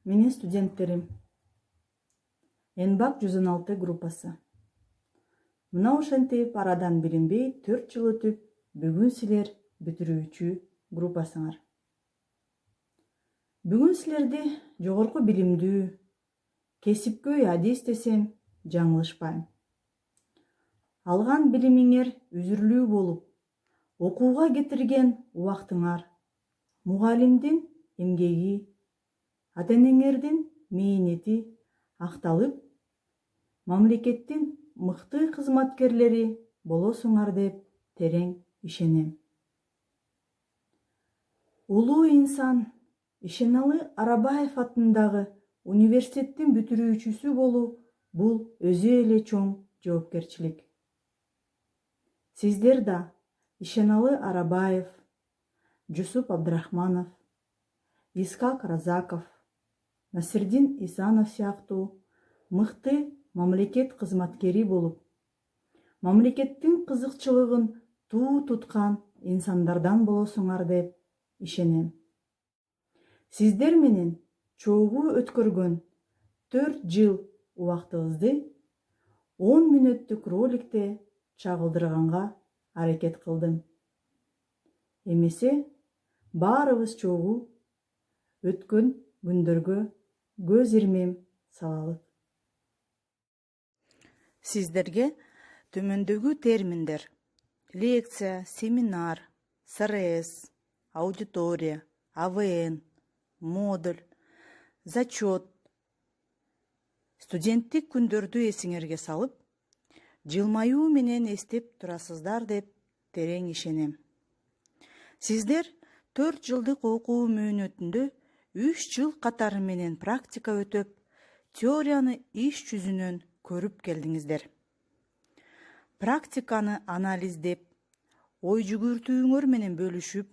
Менин студенттерим. Энбак 116 группасы. Мына ошентип арадан билинбей 4 жыл өтүп, бүгүн силер бүтүрүүчү группасыңар. Бүгүн силерди жогорку билимдүү, кесипкөй адис десем жаңылышпайм. Алган билимиңер үзүрлүү болуп, окууга кетирген убактыңар, мугалимдин эмгеги, ата-энеңердин мээнети акталып, мамлекеттин мыкты кызматкерлери болосуңар деп терең ишенем. Улуу инсан Ишеналы Арабаев атындагы университеттин бүтүрүүчүсү болуу бул өзү эле чоң жоопкерчилик. Сиздер да Ишеналы Арабаев, Жусуп Абдрахманов, Искак Разаков, Насирдин Исанов сыяктуу мыкты мамлекет кызматкери болуп, мамлекеттин кызыкчылыгын туу туткан инсандардан болосуңар деп ишенем. Сиздер менен чогуу өткөргөн 4 жыл убактыбызды 10 мүнөттүк роликте чагылдырганга аракет кылдым. Эмесе баарыбыз чогуу өткөн күндөргө көз ирмем салалык. Сиздерге төмөндөгү терминдер: лекция, семинар, СРС, аудитория, АВН, модуль, зачет, студенттик күндөрдү эсиңерге салып, жылмаюу менен эстеп турасыздар деп терең ишенем. Сиздер 4 жылдык окуу мөөнөтүндө 3 жыл катары менен практика өтөп, теорияны иш жүзүнөн көрүп келдиңиздер. Практиканы анализдеп, ой жүгүртүүңөр менен бөлүшүп,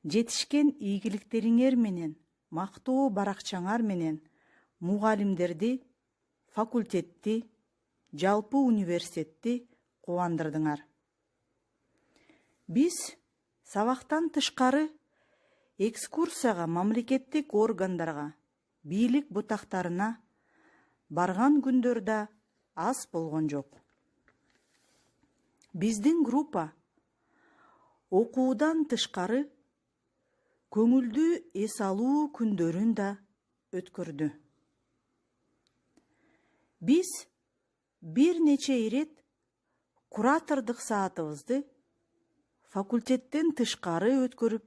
жетишкен ийгиликтериңер менен, мактоо баракчаңар менен мугалимдерди, факультетти, жалпы университетти кубандырдыңар. Биз сабактан тышкары экскурсияга мамлекеттик органдарга, бийлик бутактарына барган күндөр да аз болгон жок. Биздин группа окуудан тышкары көңүлдүү эс алуу күндөрүн да өткөрдү. Биз бир нече ирет куратордук саатыбызды факультеттен тышкары өткөрүп,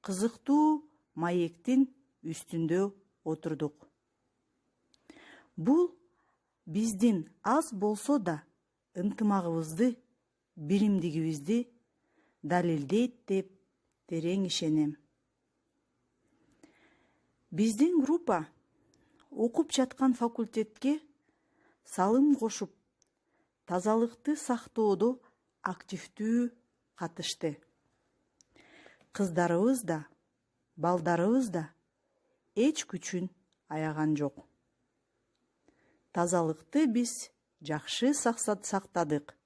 кызыктуу маектин үстүндө отурдук. Бул биздин аз болсо да ынтымагыбызды, биримдигибизди далилдейт деп терең ишенем. Биздин группа окуп жаткан факультетке салым кошуп, тазалыкты сактоодо активдүү катышты. Кыздарыбыз да, балдарыбыз да эч күчүн аяган жок. Тазалыкты биз жакшы сактадык.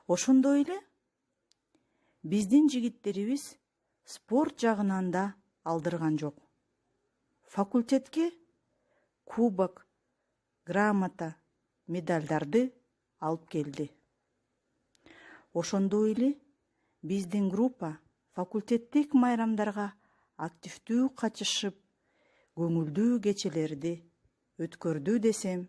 Ошондой эле биздин жигиттерибиз спорт жагынан да алдырган жок. Факультетке кубок, грамота, медалдарды алып келди. Ошондой эле биздин группа факультеттик майрамдарга активдүү катышып, көңүлдүү кечелерди өткөрдү десем.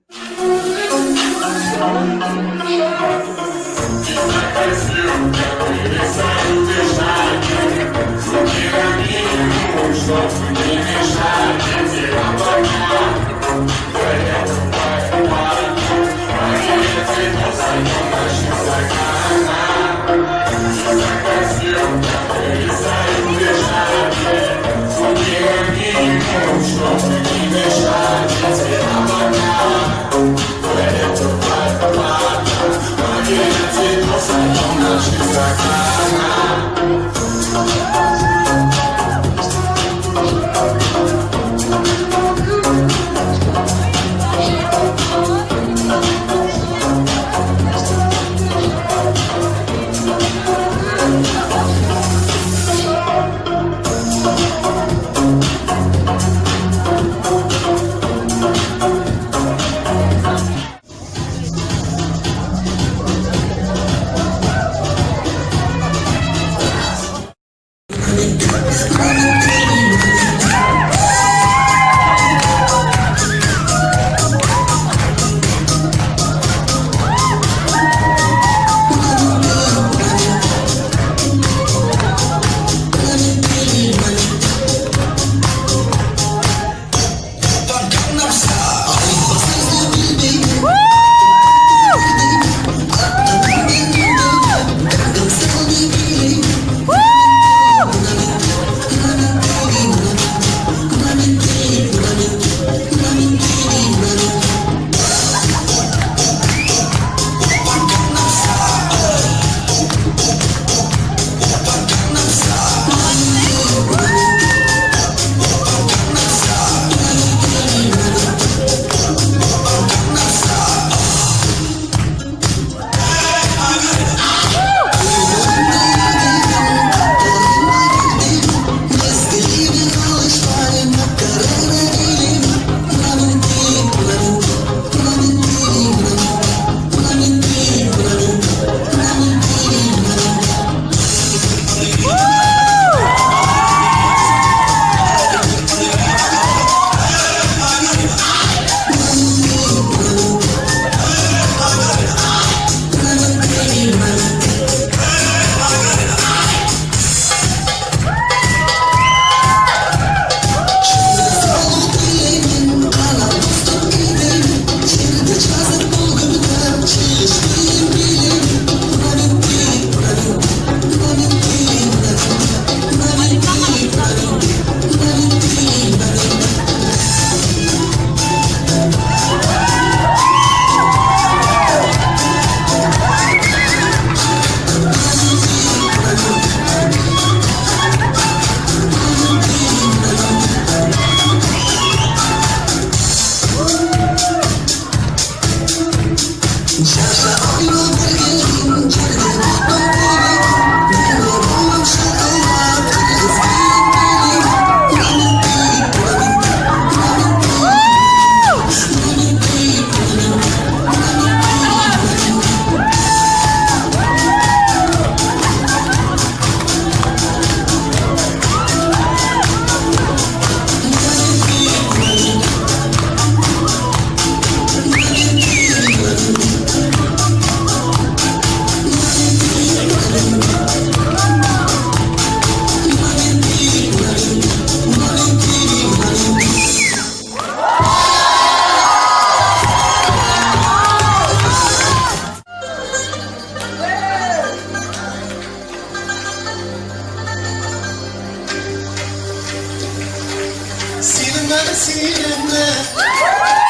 Silme silme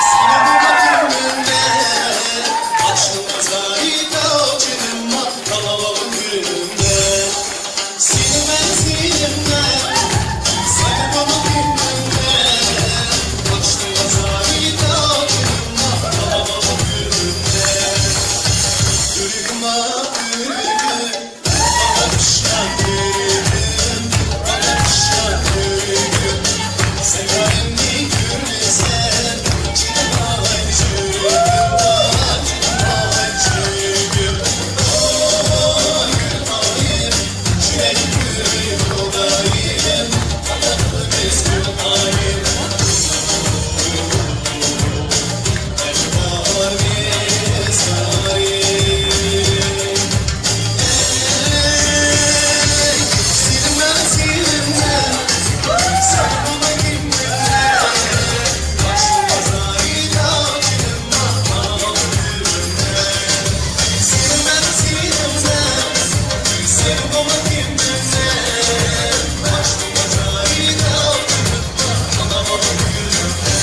Silme gülümle Açlığa zahide Cinimma kalabalık gülümle Silme silme Silme gülümle Açlığa zahide Cinimma kalabalık gülümle Gülüma gülüm Bakışla gülüm Bakışla gülüm Sevenli gülmesen Çiğdem ağacığım Çiğdem ağacığım Oh gül ayım Çilek gül olayım Adaklı mezgül ayım Erbanes ayım Silme silme Sarma gülümle Başıma zahide Cinimma kalabalık gülümle Silme silme Sarma gülümle Başıma zahide Cinimma kalabalık gülümle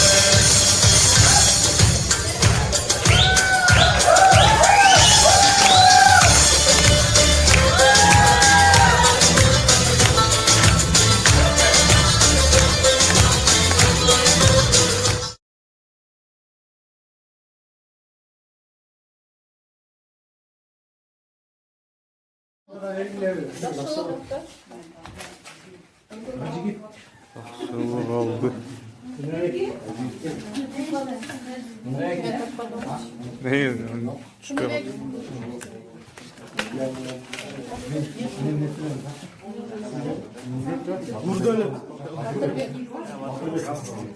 Akşama kaldı. Ne yani? Şuraya bak.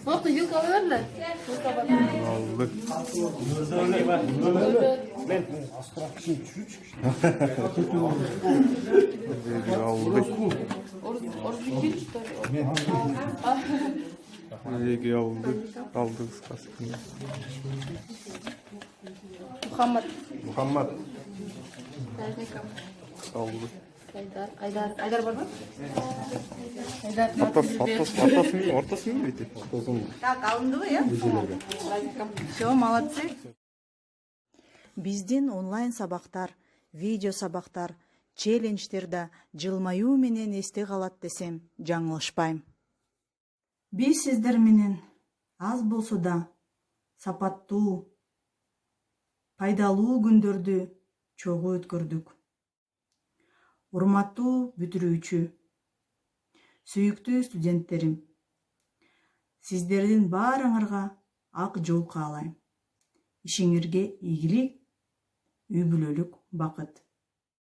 Bak yük alırlar. Kaldı. Kaldı. Orası bir işte. Nereye kaldı? Kaldı kıskasını. Muhammed. Muhammed kaldı. Aydar var mı? Aydar Ortasını mı bitti? Так, alındı ya. Все, молодцы. Биздин онлайн сабактар, видео сабактар, челлендждер да жылмаюу менен эсте калат десем жаңылышпайм. Биз сиздер менен аз болсо да сапаттуу, пайдалуу күндөрдү чогуу өткөрдүк. Урматтуу бүтүрүүчү, сүйүктүү студенттерим, сиздердин баарыңарга ак жол каалайм. Ишиңерге ийгилик, үй бүлөлүк бакыт.